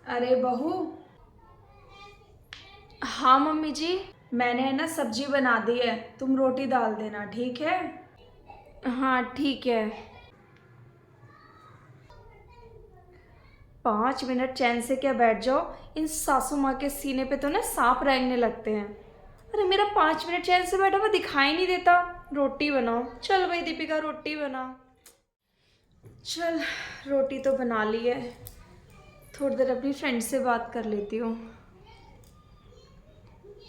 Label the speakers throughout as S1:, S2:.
S1: अरे बहू।
S2: हाँ मम्मी जी।
S1: मैंने है ना सब्जी बना दी है, तुम रोटी डाल देना, ठीक है।
S2: हाँ ठीक है।
S1: 5 मिनट चैन से क्या बैठ जाओ। इन सासू माँ के सीने पे तो ना सांप रेंगने लगते हैं। अरे मेरा 5 मिनट चैन से बैठा हुआ दिखाई नहीं देता। रोटी बनाओ, चल भाई दीपिका रोटी बना। चल, रोटी तो बना ली है। थोड़ी देर अपनी फ्रेंड से बात कर लेती हूँ।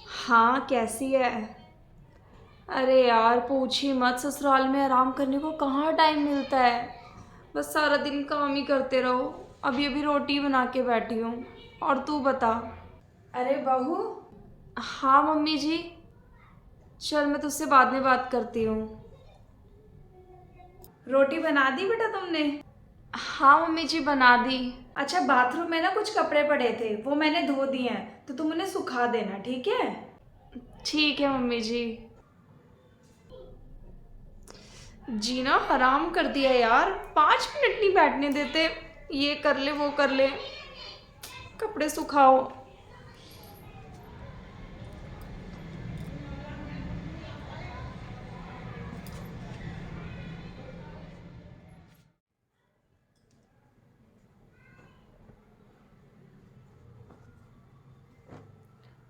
S1: हाँ कैसी है। अरे यार पूछी मत, ससुराल में आराम करने को कहाँ टाइम मिलता है। बस सारा दिन काम ही करते रहो। अभी अभी रोटी बना के बैठी हूँ। और तू बता। अरे बहू। हाँ मम्मी जी। चल मैं तुझसे बाद में बात करती हूँ। रोटी बना दी बेटा तुमने।
S2: हाँ मम्मी जी बना दी।
S1: अच्छा, बाथरूम में ना कुछ कपड़े पड़े थे, वो मैंने धो दिए हैं, तो तुम उन्हें सुखा देना, ठीक है।
S2: ठीक है मम्मी जी। जीना हराम कर दिया यार, 5 मिनट नहीं बैठने देते। ये कर ले वो कर ले, कपड़े सुखाओ।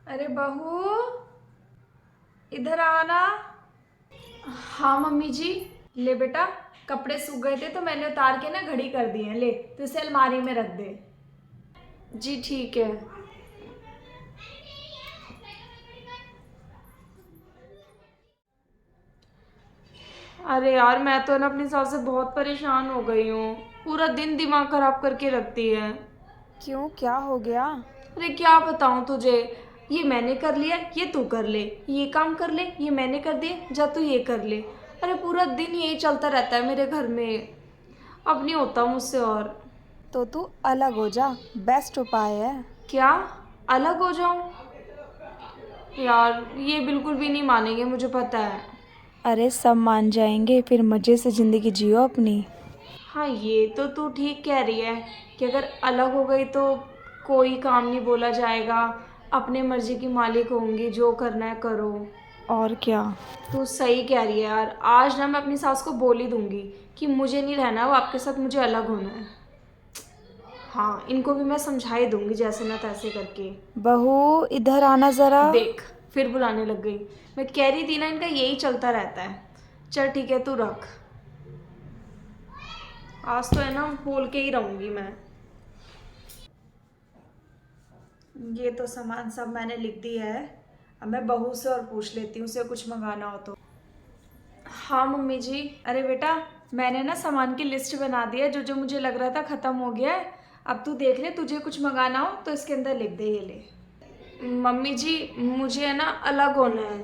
S1: अरे बहू, इधर आना।
S2: हाँ मम्मी जी।
S1: ले बेटा, कपड़े सूख गए थे तो मैंने उतार के ना घड़ी कर दी है, ले तो इसे अलमारी में रख दे।
S2: जी ठीक है। अरे यार मैं तो ना अपनी सास से बहुत परेशान हो गई हूँ। पूरा दिन दिमाग खराब करके रखती है।
S1: क्यों, क्या हो गया।
S2: अरे क्या बताऊँ तुझे। ये मैंने कर लिया, ये तू कर ले। ये काम कर ले, ये मैंने कर दिया, जा तू ये कर ले। अरे पूरा दिन यही चलता रहता है मेरे घर में। अब नहीं होता मुझसे और।
S1: तो तू अलग हो जा, बेस्ट उपाय है।
S2: क्या, अलग हो जाऊँ? यार ये बिल्कुल भी नहीं मानेंगे, मुझे पता है।
S1: अरे सब मान जाएंगे, फिर मजे से जिंदगी जियो अपनी।
S2: हाँ ये तो तू ठीक कह रही है कि अगर अलग हो गई तो कोई काम नहीं बोला जाएगा। अपने मर्जी की मालिक होंगी, जो करना है करो।
S1: और क्या।
S2: तू सही कह रही है यार, आज ना मैं अपनी सास को बोल ही दूंगी कि मुझे नहीं रहना वो आपके साथ, मुझे अलग होना है। हाँ इनको भी मैं समझा ही दूंगी जैसे ना तैसे करके।
S1: बहू इधर आना जरा।
S2: देख, फिर बुलाने लग गई। मैं कह रही थी ना इनका यही चलता रहता है। चल ठीक है तू रख। आज तो है ना बोल के ही रहूंगी मैं।
S1: ये तो सामान सब मैंने लिख दिया है। अब मैं बहू से और पूछ लेती हूँ, उसे कुछ मंगाना हो तो।
S2: हाँ मम्मी जी।
S1: अरे बेटा, मैंने ना सामान की लिस्ट बना दी है, जो जो मुझे लग रहा था ख़त्म हो गया है। अब तू देख ले, तुझे कुछ मंगाना हो तो इसके अंदर लिख दे, ये ले।
S2: मम्मी जी मुझे है ना अलग होना है।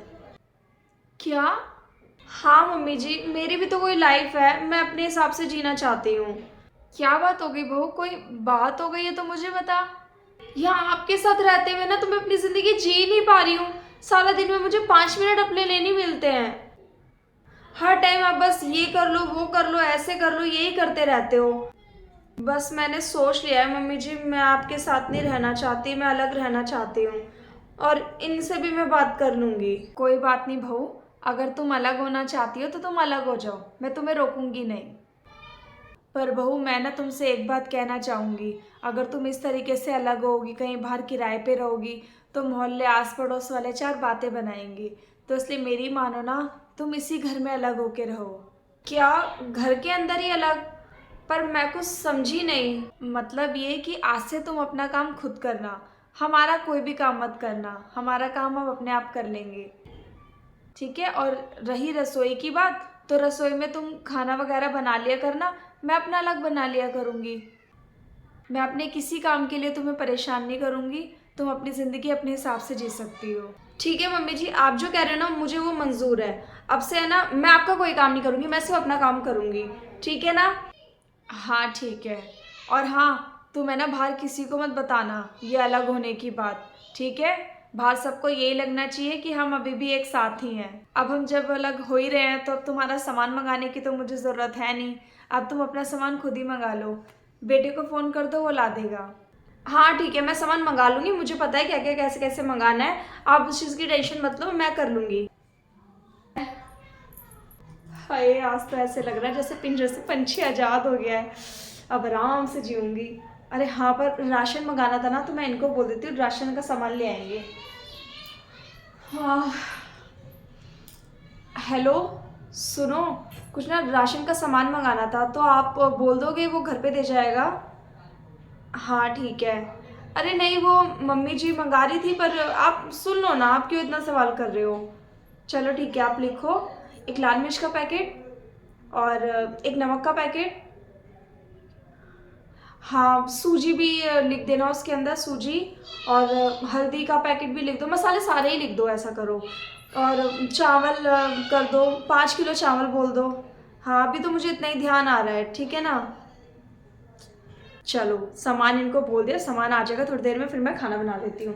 S1: क्या।
S2: हाँ मम्मी जी, मेरी भी तो कोई लाइफ है, मैं अपने हिसाब से जीना चाहती हूँ।
S1: क्या बात हो गई बहू, कोई बात हो गई है तो मुझे बता।
S2: यहाँ आपके साथ रहते हुए ना तो मैं अपनी ज़िंदगी जी नहीं पा रही हूँ। सारा दिन में मुझे 5 मिनट अपने लिए नहीं मिलते हैं। हर टाइम आप बस ये कर लो वो कर लो ऐसे कर लो, यही करते रहते हो। बस मैंने सोच लिया है मम्मी जी, मैं आपके साथ नहीं रहना चाहती, मैं अलग रहना चाहती हूँ। और इनसे भी मैं बात कर लूँगी।
S1: कोई बात नहीं बहू, अगर तुम अलग होना चाहती हो तो तुम अलग हो जाओ, मैं तुम्हें रोकूंगी नहीं। पर बहू मैं ना तुमसे एक बात कहना चाहूँगी। अगर तुम इस तरीके से अलग होगी, कहीं बाहर किराए पे रहोगी, तो मोहल्ले आस पड़ोस वाले 4 बातें बनाएंगे। तो इसलिए मेरी मानो ना, तुम इसी घर में अलग होके रहो।
S2: क्या, घर के अंदर ही अलग? पर मैं कुछ समझी नहीं।
S1: मतलब ये कि आज से तुम अपना काम खुद करना, हमारा कोई भी काम मत करना, हमारा काम हम अपने आप कर लेंगे, ठीक है। और रही रसोई की बात, तो रसोई में तुम खाना वगैरह बना लिया करना, मैं अपना अलग बना लिया करूँगी। मैं अपने किसी काम के लिए तुम्हें परेशान नहीं करूँगी, तुम अपनी ज़िंदगी अपने हिसाब से जी सकती हो।
S2: ठीक है मम्मी जी, आप जो कह रहे हो ना मुझे वो मंजूर है। अब से है ना मैं आपका कोई काम नहीं करूँगी, मैं सिर्फ अपना काम करूँगी, ठीक है ना?
S1: हाँ ठीक है। और हाँ, तुम है ना बाहर किसी को मत बताना ये अलग होने की बात, ठीक है। बाहर सबको यही लगना चाहिए कि हम अभी भी एक साथ ही हैं। अब हम जब अलग हो ही रहे हैं तो अब तुम्हारा सामान मंगाने की तो मुझे ज़रूरत है नहीं। अब तुम अपना सामान खुद ही मंगा लो। बेटे को फ़ोन कर दो, वो ला देगा।
S2: हाँ ठीक है, मैं सामान मंगा लूँगी, मुझे पता है क्या क्या कैसे कैसे मंगाना है। आप उस चीज़ की टेंशन मत लो, मैं कर लूँगी। हाय, आज तो ऐसे लग रहा है जैसे पिंजरे से पंछी आज़ाद हो गया है, अब आराम से जीऊँगी। अरे हाँ, पर राशन मंगाना था ना, तो मैं इनको बोल देती हूँ राशन का सामान ले आएंगे। हाँ, हेलो, सुनो, कुछ ना राशन का सामान मंगाना था, तो आप बोल दोगे वो घर पे दे जाएगा? हाँ ठीक है। अरे नहीं, वो मम्मी जी मंगा रही थी, पर आप सुन लो ना, आप क्यों इतना सवाल कर रहे हो? चलो ठीक है, आप लिखो, एक लाल मिर्च का पैकेट और एक नमक का पैकेट। हाँ, सूजी भी लिख देना उसके अंदर, सूजी। और हल्दी का पैकेट भी लिख दो, मसाले सारे ही लिख दो, ऐसा करो। और चावल कर दो, 5 किलो चावल बोल दो। हाँ, अभी तो मुझे इतना ही ध्यान आ रहा है, ठीक है ना? चलो, सामान इनको बोल दिया, सामान आ जाएगा थोड़ी देर में, फिर मैं खाना बना लेती हूँ।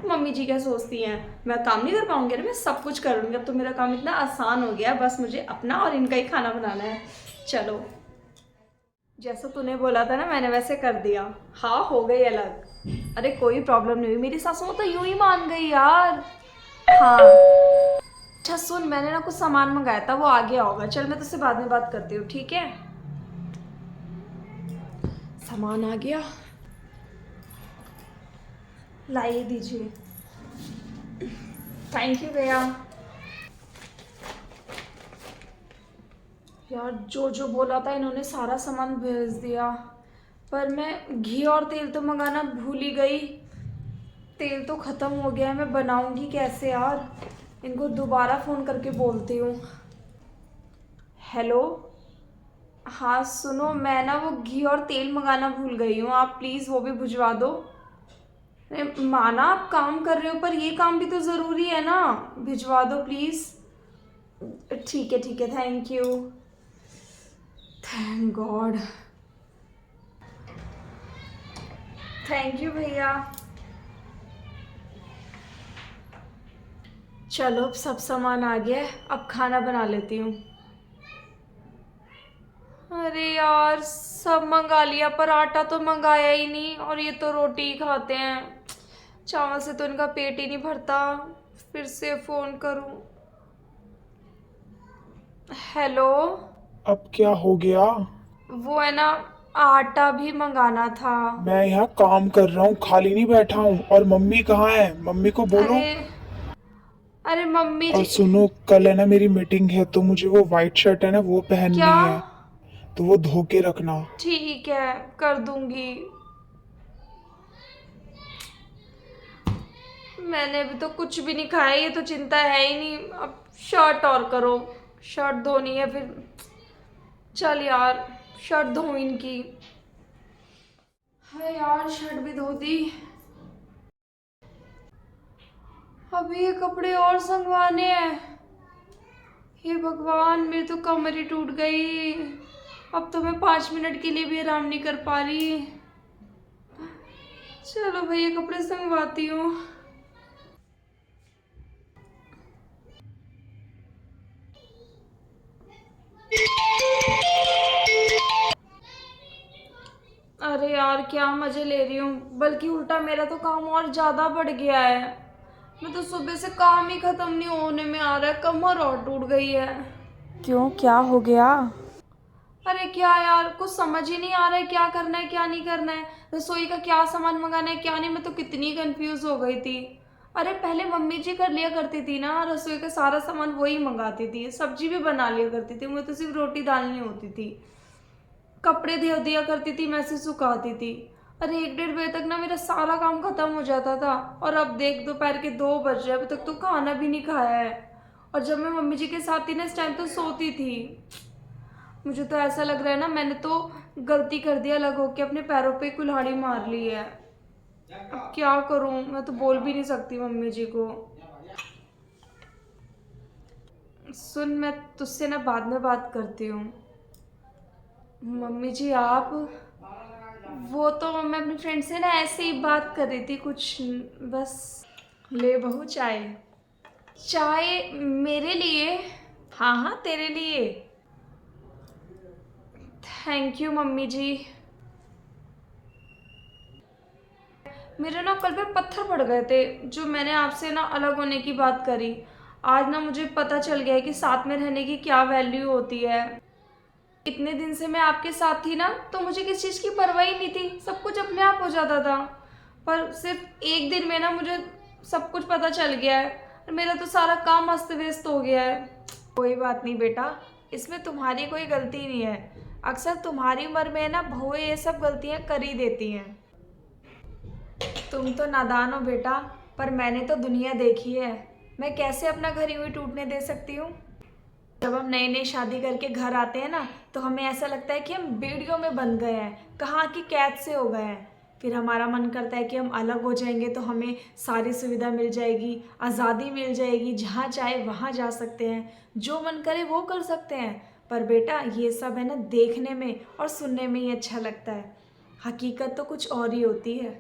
S2: मम्मी जी क्या सोचती हैं, मैं काम नहीं कर पाऊँगी? अरे मैं सब कुछ कर लूँगी, अब तो मेरा काम इतना आसान हो गया, बस मुझे अपना और इनका ही खाना बनाना है। चलो, जैसा तूने बोला था ना, मैंने वैसे कर दिया। हाँ, हो गई अलग। अरे कोई प्रॉब्लम नहीं हुई, मेरी सासू तो यूं ही मान गई यार। हाँ, अच्छा सुन, मैंने ना कुछ सामान मंगाया था, वो आ गया होगा। चल, मैं तुझसे बाद में बात करती हूँ, ठीक है? सामान आ गया, लाइए दीजिए। थैंक यू भैया। यार, जो जो बोला था इन्होंने सारा सामान भेज दिया, पर मैं घी और तेल तो मंगाना भूल ही गई। तेल तो ख़त्म हो गया है, मैं बनाऊंगी कैसे यार? इनको दोबारा फ़ोन करके बोलती हूँ। हेलो, हाँ सुनो, मैं ना वो घी और तेल मंगाना भूल गई हूँ, आप प्लीज़ वो भी भिजवा दो। अरे माना आप काम कर रहे हो, पर ये काम भी तो ज़रूरी है ना, भिजवा दो प्लीज़। ठीक है, thank you, thank God, thank you भैया। चलो, अब सब सामान आ गया है, अब खाना बना लेती हूँ। अरे यार, सब मंगा लिया, पर आटा तो मंगाया ही नहीं, और ये तो रोटी ही खाते हैं। चावल से तो इनका पेट ही नहीं भरता। फिर से फ़ोन करूँ? हेलो,
S3: अब क्या हो गया?
S2: वो है ना, आटा भी मंगाना था।
S3: मैं यहाँ काम कर रहा हूँ, खाली नहीं बैठा हूँ। और मम्मी कहाँ है? मम्मी को बोलो।
S2: अरे, अरे मम्मी
S3: और
S2: जी।
S3: सुनो, कल है ना मेरी मीटिंग है, तो मुझे वो वाइट शर्ट है ना वो
S2: क्या?
S3: पहननी है, तो वो धो के रखना।
S2: ठीक है, कर दूंगी। मैंने अभी तो कुछ भी नहीं खाया, ये तो चिंता है ही नहीं। अब शर्ट और करो, शर्ट धोनी है फिर। चल यार, शर्ट धो इनकी। है यार, शर्ट भी धो दी। अभी ये कपड़े और संगवाने हैं। हे भगवान, मेरी तो कमर ही टूट गई। अब तो मैं 5 मिनट के लिए भी आराम नहीं कर पा रही। चलो भैया, कपड़े संगवाती हूँ। अरे यार, क्या मजे ले रही हूँ, बल्कि उल्टा मेरा तो काम और ज़्यादा बढ़ गया है। मैं तो सुबह से काम ही ख़त्म नहीं होने में आ रहा है, कमर और टूट गई है।
S1: क्यों, क्या हो गया?
S2: अरे क्या यार, कुछ समझ ही नहीं आ रहा है, क्या करना है क्या नहीं करना है। रसोई का क्या सामान मंगाना है क्या नहीं, मैं तो कितनी कंफ्यूज हो गई थी। अरे पहले मम्मी जी कर लिया करती थी ना, रसोई का सारा सामान वही मंगाती थी, सब्जी भी बना लिया करती थी, मुझे तो सिर्फ रोटी डालनी होती थी। कपड़े धो दिया करती थी, मैं से सुखाती थी। अरे 1-1:30 बजे तक ना मेरा सारा काम खत्म हो जाता था, और अब देख दोपहर के 2 बज रहे, अभी तक तो खाना भी नहीं खाया है। और जब मैं मम्मी जी के साथ थी ना, इस टाइम तो सोती थी। मुझे तो ऐसा लग रहा है ना, मैंने तो गलती कर दिया, अलग होके अपने पैरों पे कुल्हाड़ी मार ली है। अब क्या करूं, मैं तो बोल भी नहीं सकती मम्मी जी को। सुन, मैं तुझसे ना बाद में बात करती हूँ। मम्मी जी, आप, वो तो मैं अपनी फ्रेंड से ना ऐसे ही बात कर रही थी कुछ, बस। ले बहू चाय। चाय मेरे लिए? हाँ हाँ, तेरे लिए। थैंक यू मम्मी जी। मेरे ना कल पे पत्थर पड़ गए थे जो मैंने आपसे ना अलग होने की बात करी। आज ना मुझे पता चल गया है कि साथ में रहने की क्या वैल्यू होती है। इतने दिन से मैं आपके साथ थी ना, तो मुझे किस चीज़ की परवाह ही नहीं थी, सब कुछ अपने आप हो जाता था। पर सिर्फ एक दिन में ना मुझे सब कुछ पता चल गया है और मेरा तो सारा काम अस्त व्यस्त हो गया है।
S1: कोई बात नहीं बेटा, इसमें तुम्हारी कोई गलती नहीं है। अक्सर तुम्हारी उम्र में ना बहुएं ये सब गलतियां कर ही देती हैं। तुम तो नादान हो बेटा, पर मैंने तो दुनिया देखी है। मैं कैसे अपना घर यूं ही टूटने दे सकती हूँ। जब हम नई नई शादी करके घर आते हैं ना, तो हमें ऐसा लगता है कि हम बेड़ियों में बंध गए हैं, कहाँ की कैद से हो गए हैं। फिर हमारा मन करता है कि हम अलग हो जाएंगे तो हमें सारी सुविधा मिल जाएगी, आज़ादी मिल जाएगी, जहाँ चाहे वहाँ जा सकते हैं, जो मन करे वो कर सकते हैं। पर बेटा ये सब है ना देखने में और सुनने में ही अच्छा लगता है। हकीकत तो कुछ और ही होती है।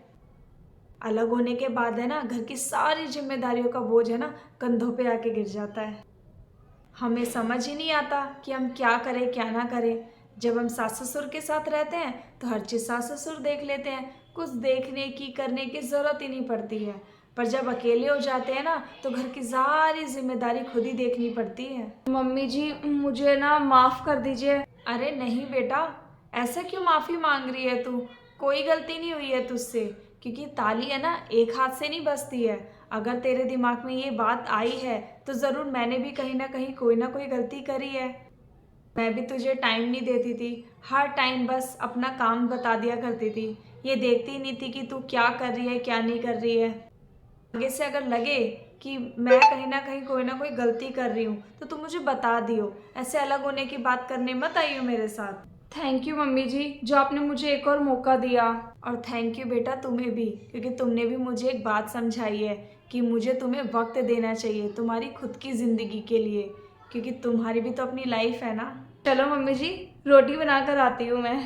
S1: अलग होने के बाद है ना, घर की सारी जिम्मेदारियों का बोझ है ना कंधों पे आके गिर जाता है। हमें समझ ही नहीं आता कि हम क्या करें क्या ना करें। जब हम सास ससुर के साथ रहते हैं तो हर चीज़ सास ससुर देख लेते हैं, कुछ देखने की करने की ज़रूरत ही नहीं पड़ती है। पर जब अकेले हो जाते हैं ना, तो घर की सारी जिम्मेदारी खुद ही देखनी पड़ती है।
S2: मम्मी जी, मुझे ना माफ़ कर दीजिए।
S1: अरे नहीं बेटा, ऐसा क्यों माफ़ी मांग रही है तू? कोई गलती नहीं हुई है तुझसे, क्योंकि ताली है ना एक हाथ से नहीं बजती है। अगर तेरे दिमाग में ये बात आई है तो ज़रूर मैंने भी कहीं ना कोई गलती करी है। मैं भी तुझे टाइम नहीं देती थी, हर टाइम बस अपना काम बता दिया करती थी। ये देखती नहीं थी कि तू क्या कर रही है क्या नहीं कर रही है। आगे से अगर लगे कि मैं कहीं ना कोई गलती कर रही हूँ तो तुम मुझे बता दियो। ऐसे अलग होने की बात करने मत आइयो मेरे साथ।
S2: थैंक यू मम्मी जी, जो आपने मुझे एक और मौका दिया।
S1: और थैंक यू बेटा तुम्हें भी, क्योंकि तुमने भी मुझे एक बात समझाई है कि मुझे तुम्हें वक्त देना चाहिए तुम्हारी खुद की ज़िंदगी के लिए, क्योंकि तुम्हारी भी तो अपनी लाइफ है ना।
S2: चलो मम्मी जी, रोटी बना कर आती हूँ मैं।